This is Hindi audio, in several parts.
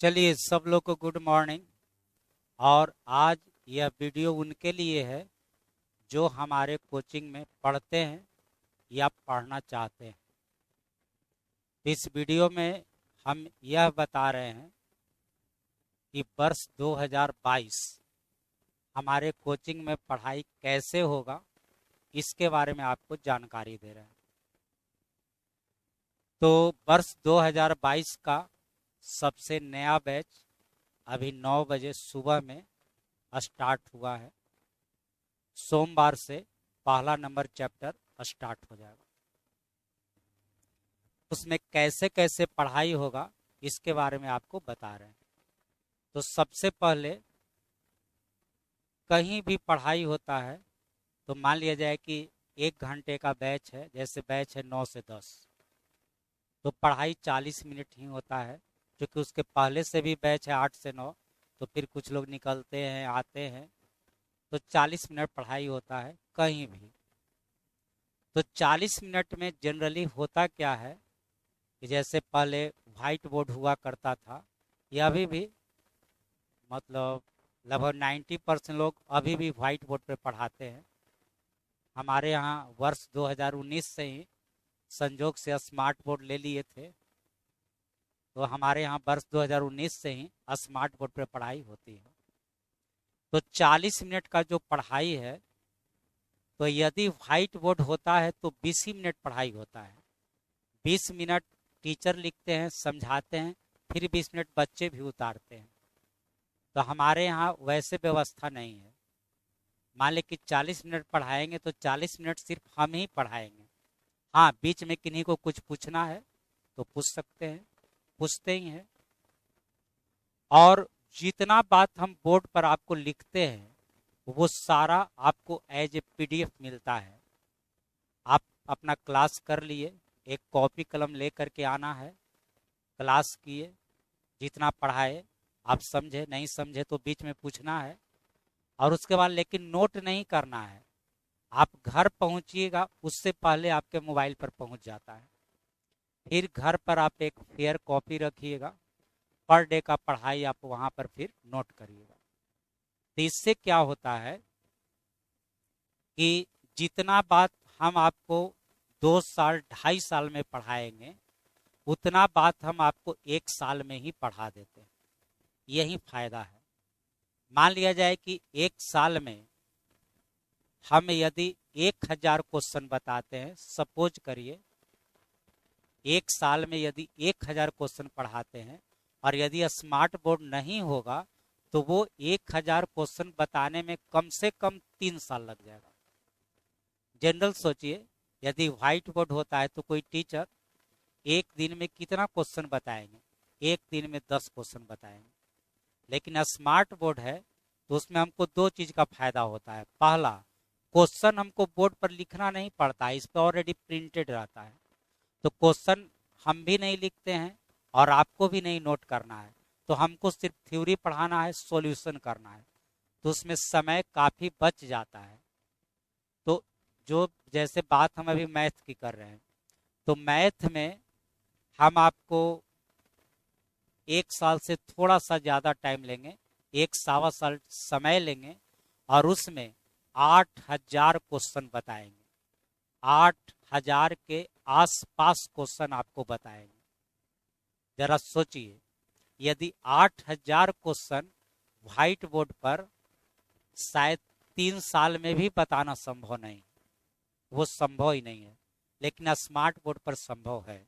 चलिए सब लोग को गुड मॉर्निंग। और आज यह वीडियो उनके लिए है जो हमारे कोचिंग में पढ़ते हैं या पढ़ना चाहते हैं। इस वीडियो में हम यह बता रहे हैं कि वर्ष 2022 हमारे कोचिंग में पढ़ाई कैसे होगा, इसके बारे में आपको जानकारी दे रहे हैं। तो वर्ष 2022 का सबसे नया बैच अभी 9 बजे सुबह में स्टार्ट हुआ है। सोमवार से पहला नंबर चैप्टर स्टार्ट हो जाएगा। उसमें कैसे कैसे पढ़ाई होगा इसके बारे में आपको बता रहे हैं। तो सबसे पहले कहीं भी पढ़ाई होता है तो मान लिया जाए कि 1 घंटे का बैच है, जैसे बैच है 9 से 10, तो पढ़ाई 40 मिनट ही होता है। क्योंकि उसके पहले से भी बैच है 8 से 9, तो फिर कुछ लोग निकलते हैं आते हैं, तो 40 मिनट पढ़ाई होता है कहीं भी। तो 40 मिनट में जनरली होता क्या है कि जैसे पहले व्हाइट बोर्ड हुआ करता था, या अभी भी मतलब लगभग 90% लोग अभी भी व्हाइट बोर्ड पे पढ़ाते हैं। हमारे यहाँ वर्ष 2019 से ही संजोग से स्मार्ट बोर्ड ले लिए थे, तो हमारे यहाँ वर्ष 2019 से ही स्मार्ट बोर्ड पे पढ़ाई होती है। तो 40 मिनट का जो पढ़ाई है, तो यदि व्हाइट बोर्ड होता है तो 20 ही मिनट पढ़ाई होता है। 20 मिनट टीचर लिखते हैं, समझाते हैं, फिर 20 मिनट बच्चे भी उतारते हैं। तो हमारे यहाँ वैसे व्यवस्था नहीं है। मान लें कि 40 मिनट पढ़ाएंगे तो 40 मिनट सिर्फ हम ही पढ़ाएंगे। हाँ, बीच में किन्हीं को कुछ पूछना है तो पूछ सकते हैं, पूछते ही हैं। और जितना बात हम बोर्ड पर आपको लिखते हैं वो सारा आपको एज ए पीडीएफ मिलता है। आप अपना क्लास कर लिए, एक कॉपी कलम ले करके आना है, क्लास किए, जितना पढ़ाए आप समझे, नहीं समझे तो बीच में पूछना है। और उसके बाद लेकिन नोट नहीं करना है। आप घर पहुंचिएगा उससे पहले आपके मोबाइल पर पहुंच जाता है। फिर घर पर आप एक फेयर कॉपी रखिएगा, पर डे का पढ़ाई आप वहां पर फिर नोट करिएगा। तो इससे क्या होता है कि जितना बात हम आपको 2 साल 2.5 साल में पढ़ाएंगे, उतना बात हम आपको 1 साल में ही पढ़ा देते हैं। यही फायदा है। मान लिया जाए कि 1 साल में हम यदि 1000 क्वेश्चन बताते हैं, सपोज करिए 1 साल में यदि 1000 क्वेश्चन पढ़ाते हैं, और यदि स्मार्ट बोर्ड नहीं होगा तो वो 1000 क्वेश्चन बताने में कम से कम 3 साल लग जाएगा। जनरल सोचिए, यदि व्हाइट बोर्ड होता है तो कोई टीचर एक दिन में कितना क्वेश्चन बताएंगे? एक दिन में 10 क्वेश्चन बताएंगे। लेकिन स्मार्ट बोर्ड है तो उसमें हमको 2 चीज का फायदा होता है। पहला, क्वेश्चन हमको बोर्ड पर लिखना नहीं पड़ता है, इस पर ऑलरेडी प्रिंटेड रहता है। तो क्वेश्चन हम भी नहीं लिखते हैं और आपको भी नहीं नोट करना है। तो हमको सिर्फ थ्योरी पढ़ाना है, सॉल्यूशन करना है, तो उसमें समय काफी बच जाता है। तो जो जैसे बात हम अभी मैथ की कर रहे हैं, तो मैथ में हम आपको 1 साल से थोड़ा सा ज्यादा टाइम लेंगे, 1 सवा साल समय लेंगे, और उसमें 8000 क्वेश्चन बताएंगे। 8000 के आसपास क्वेश्चन आपको बताएंगे। जरा सोचिए, यदि 8000 क्वेश्चन व्हाइट बोर्ड पर शायद 3 साल में भी बताना संभव नहीं, वो संभव ही नहीं है, लेकिन स्मार्ट बोर्ड पर संभव है।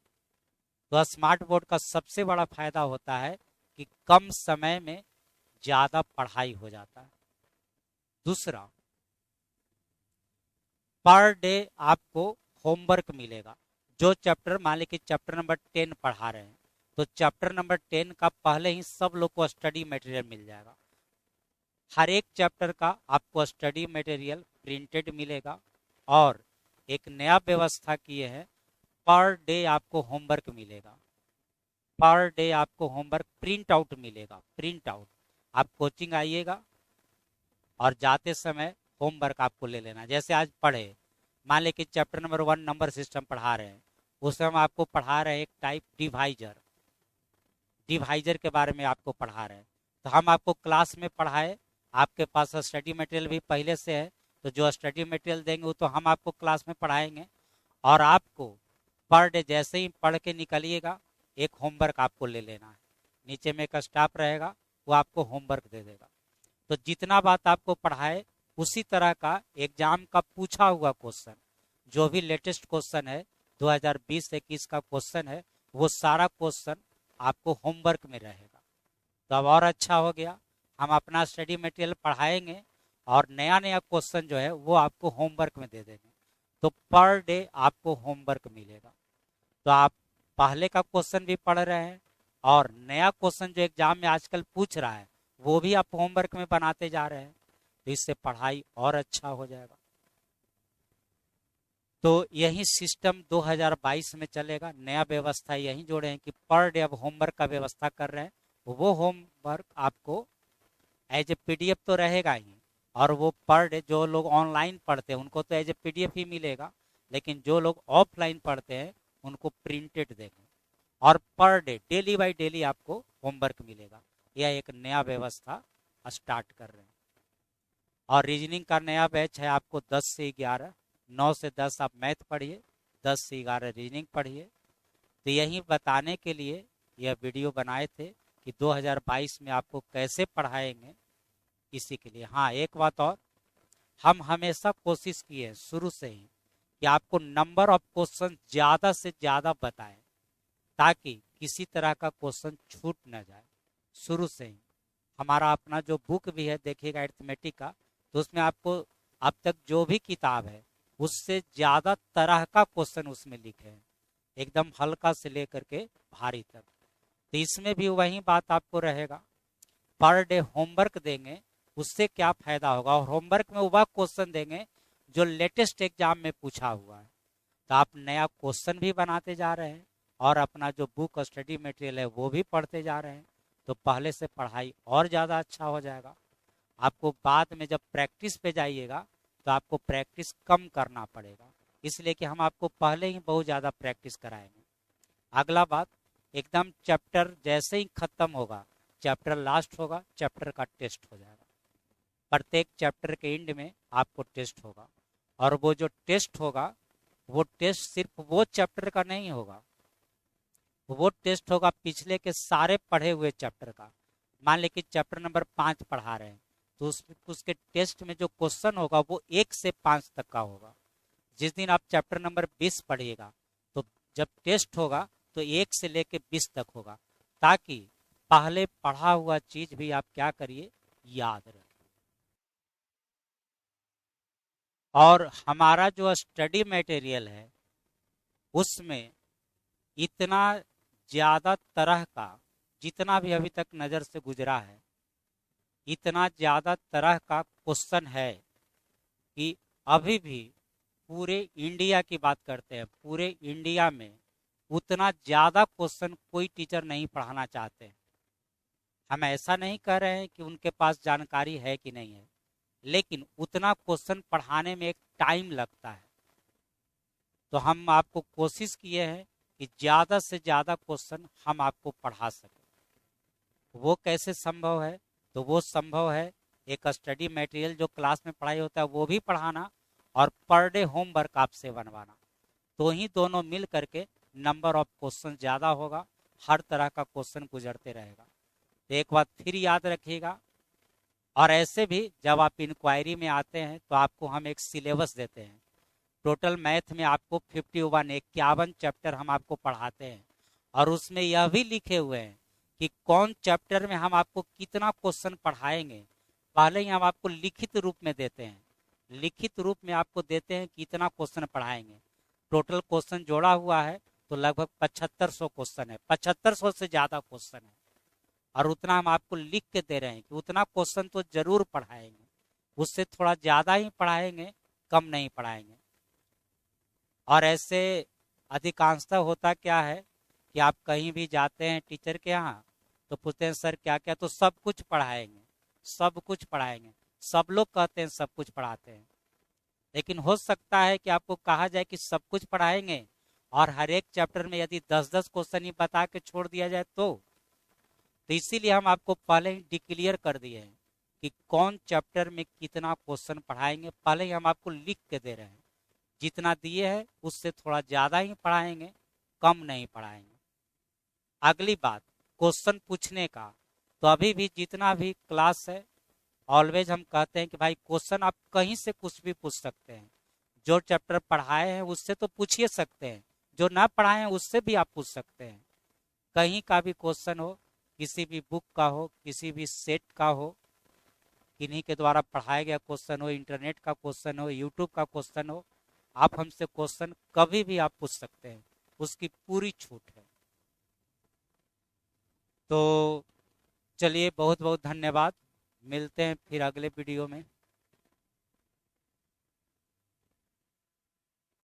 तो स्मार्ट बोर्ड का सबसे बड़ा फायदा होता है कि कम समय में ज्यादा पढ़ाई हो जाता है। दूसरा, पर डे आपको होमवर्क मिलेगा। जो चैप्टर, मान लीजिए चैप्टर नंबर 10 पढ़ा रहे हैं, तो चैप्टर नंबर 10 का पहले ही सब लोग को स्टडी मटेरियल मिल जाएगा। हर एक चैप्टर का आपको स्टडी मटेरियल प्रिंटेड मिलेगा। और एक नया व्यवस्था किए है, पर डे आपको होमवर्क मिलेगा। पर डे आपको होमवर्क प्रिंट आउट मिलेगा। प्रिंट आउट, आप कोचिंग आइएगा और जाते समय होमवर्क आपको ले लेना। जैसे आज पढ़े, मान लें कि चैप्टर नंबर 1 नंबर सिस्टम पढ़ा रहे हैं, उसमें हम आपको पढ़ा रहे हैं एक टाइप डिवाइजर। डिवाइजर के बारे में आपको पढ़ा रहे हैं। तो हम आपको क्लास में पढ़ाए, आपके पास स्टडी मटेरियल भी पहले से है, तो जो स्टडी मटेरियल देंगे वो तो हम आपको क्लास में पढ़ाएंगे, और आपको पर डे जैसे ही पढ़ के निकलिएगा एक होमवर्क आपको ले लेना है। नीचे में एक स्टाफ रहेगा, वो आपको होमवर्क दे देगा। तो जितना बात आपको पढ़ाए उसी तरह का एग्जाम का पूछा हुआ क्वेश्चन, जो भी लेटेस्ट क्वेश्चन है 2020-21 का क्वेश्चन है, वो सारा क्वेश्चन आपको होमवर्क में रहेगा। तो अब और अच्छा हो गया, हम अपना स्टडी मटेरियल पढ़ाएंगे और नया नया क्वेश्चन जो है वो आपको होमवर्क में दे देंगे। तो पर डे आपको होमवर्क मिलेगा। तो आप पहले का क्वेश्चन भी पढ़ रहे हैं और नया क्वेश्चन जो एग्जाम में आजकल पूछ रहा है वो भी आप होमवर्क में बनाते जा रहे हैं, तो इससे पढ़ाई और अच्छा हो जाएगा। तो यही सिस्टम 2022 में चलेगा। नया व्यवस्था यही जोड़े हैं कि पर डे अब होमवर्क का व्यवस्था कर रहे हैं। वो होमवर्क आपको एज ए पीडीएफ तो रहेगा ही, और वो पर डे जो लोग ऑनलाइन पढ़ते हैं उनको तो एज ए पीडीएफ ही मिलेगा, लेकिन जो लोग ऑफलाइन पढ़ते हैं उनको प्रिंटेड देंगे, और per day daily by daily आपको होमवर्क मिलेगा। यह एक नया व्यवस्था स्टार्ट कर रहे हैं। और रीजनिंग का नया बैच है आपको 10 से 11, 9 से 10 आप मैथ पढ़िए, 10 से 11 रीजनिंग पढ़िए। तो यही बताने के लिए यह वीडियो बनाए थे कि 2022 में आपको कैसे पढ़ाएंगे, इसी के लिए। हाँ, एक बात और, हम हमेशा कोशिश किए शुरू से ही कि आपको नंबर ऑफ क्वेश्चन ज़्यादा से ज़्यादा बताएं, ताकि किसी तरह का क्वेश्चन छूट न जाए। शुरू से ही हमारा अपना जो बुक भी है देखिएगा अरिथमेटिक का, तो उसमें आपको अब तक जो भी किताब है उससे ज़्यादा तरह का क्वेश्चन उसमें लिखे हैं, एकदम हल्का से लेकर के भारी तक। तो इसमें भी वही बात आपको रहेगा, पर डे होमवर्क देंगे उससे क्या फायदा होगा, और होमवर्क में वह क्वेश्चन देंगे जो लेटेस्ट एग्जाम में पूछा हुआ है। तो आप नया क्वेश्चन भी बनाते जा रहे हैं और अपना जो बुक स्टडी मटेरियल है वो भी पढ़ते जा रहे हैं। तो पहले से पढ़ाई और ज़्यादा अच्छा हो जाएगा। आपको बाद में जब प्रैक्टिस पे जाइएगा तो आपको प्रैक्टिस कम करना पड़ेगा, इसलिए कि हम आपको पहले ही बहुत ज़्यादा प्रैक्टिस कराएंगे। अगला बात, एकदम चैप्टर जैसे ही खत्म होगा, चैप्टर लास्ट होगा, चैप्टर का टेस्ट हो जाएगा। प्रत्येक चैप्टर के एंड में आपको टेस्ट होगा, और वो जो टेस्ट होगा वो टेस्ट सिर्फ वो चैप्टर का नहीं होगा, वो टेस्ट होगा पिछले के सारे पढ़े हुए चैप्टर का। मान लीजिए चैप्टर नंबर 5 पढ़ा रहे हैं, तो उसके टेस्ट में जो क्वेश्चन होगा वो 1 से 5 तक का होगा। जिस दिन आप चैप्टर नंबर 20 पढ़िएगा तो जब टेस्ट होगा तो 1 से लेके 20 तक होगा, ताकि पहले पढ़ा हुआ चीज भी आप क्या करिए, याद रखें। और हमारा जो स्टडी मटेरियल है उसमें इतना ज़्यादा तरह का, जितना भी अभी तक नज़र से गुजरा है, इतना ज़्यादा तरह का क्वेश्चन है कि अभी भी पूरे इंडिया की बात करते हैं, पूरे इंडिया में उतना ज़्यादा क्वेश्चन कोई टीचर नहीं पढ़ाना चाहते। हम ऐसा नहीं कह रहे हैं कि उनके पास जानकारी है कि नहीं है, लेकिन उतना क्वेश्चन पढ़ाने में एक टाइम लगता है। तो हम आपको कोशिश किए हैं कि ज़्यादा से ज़्यादा क्वेश्चन हम आपको पढ़ा सकें। वो कैसे संभव है? तो वो संभव है एक स्टडी मटेरियल जो क्लास में पढ़ाई होता है वो भी पढ़ाना, और पर डे होमवर्क आपसे बनवाना। तो ही दोनों मिल करके नंबर ऑफ क्वेश्चन ज़्यादा होगा, हर तरह का क्वेश्चन गुजरते रहेगा। तो एक बात फिर याद रखिएगा। और ऐसे भी जब आप इंक्वायरी में आते हैं तो आपको हम एक सिलेबस देते हैं। टोटल मैथ में आपको 51 चैप्टर हम आपको पढ़ाते हैं, और उसमें यह भी लिखे हुए हैं कि कौन चैप्टर में हम आपको कितना क्वेश्चन पढ़ाएंगे। पहले ही हम आपको लिखित रूप में देते हैं, लिखित रूप में आपको देते हैं कितना क्वेश्चन पढ़ाएंगे। टोटल क्वेश्चन जोड़ा हुआ है तो लगभग 7500 क्वेश्चन है, 7500 से ज़्यादा क्वेश्चन है, और उतना हम आपको लिख के दे रहे हैं कि उतना क्वेश्चन तो जरूर पढ़ाएंगे, उससे थोड़ा ज़्यादा ही पढ़ाएंगे, कम नहीं पढ़ाएंगे। और ऐसे अधिकांशतः होता क्या है कि आप कहीं भी जाते हैं टीचर के यहाँ तो पूछते हैं सर क्या क्या, तो सब कुछ पढ़ाएंगे, सब कुछ पढ़ाएंगे। सब लोग कहते हैं सब कुछ पढ़ाते हैं, लेकिन हो सकता है कि आपको कहा जाए कि सब कुछ पढ़ाएंगे और हर एक चैप्टर में यदि 10-10 क्वेश्चन ही बता के छोड़ दिया जाए तो तो इसीलिए हम आपको पहले ही डिक्लेयर कर दिए हैं कि कौन चैप्टर में कितना क्वेश्चन पढ़ाएंगे, पहले ही हम आपको लिख के दे रहे हैं। जितना दिए हैं उससे थोड़ा ज़्यादा ही पढ़ाएंगे, कम नहीं पढ़ाएंगे। अगली बात, क्वेश्चन पूछने का, तो अभी भी जितना भी क्लास है, ऑलवेज हम कहते हैं कि भाई क्वेश्चन आप कहीं से कुछ भी पूछ सकते हैं। जो चैप्टर पढ़ाए हैं उससे तो पूछिए सकते हैं, जो ना पढ़ाए हैं उससे भी आप पूछ सकते हैं। कहीं का भी क्वेश्चन हो, किसी भी बुक का हो, किसी भी सेट का हो, किन्हीं के द्वारा पढ़ाया गया क्वेश्चन हो, इंटरनेट का क्वेश्चन हो, यूट्यूब का क्वेश्चन हो, आप हमसे क्वेश्चन कभी भी आप पूछ सकते हैं, उसकी पूरी छूट है। तो चलिए, बहुत बहुत धन्यवाद। मिलते हैं फिर अगले वीडियो में।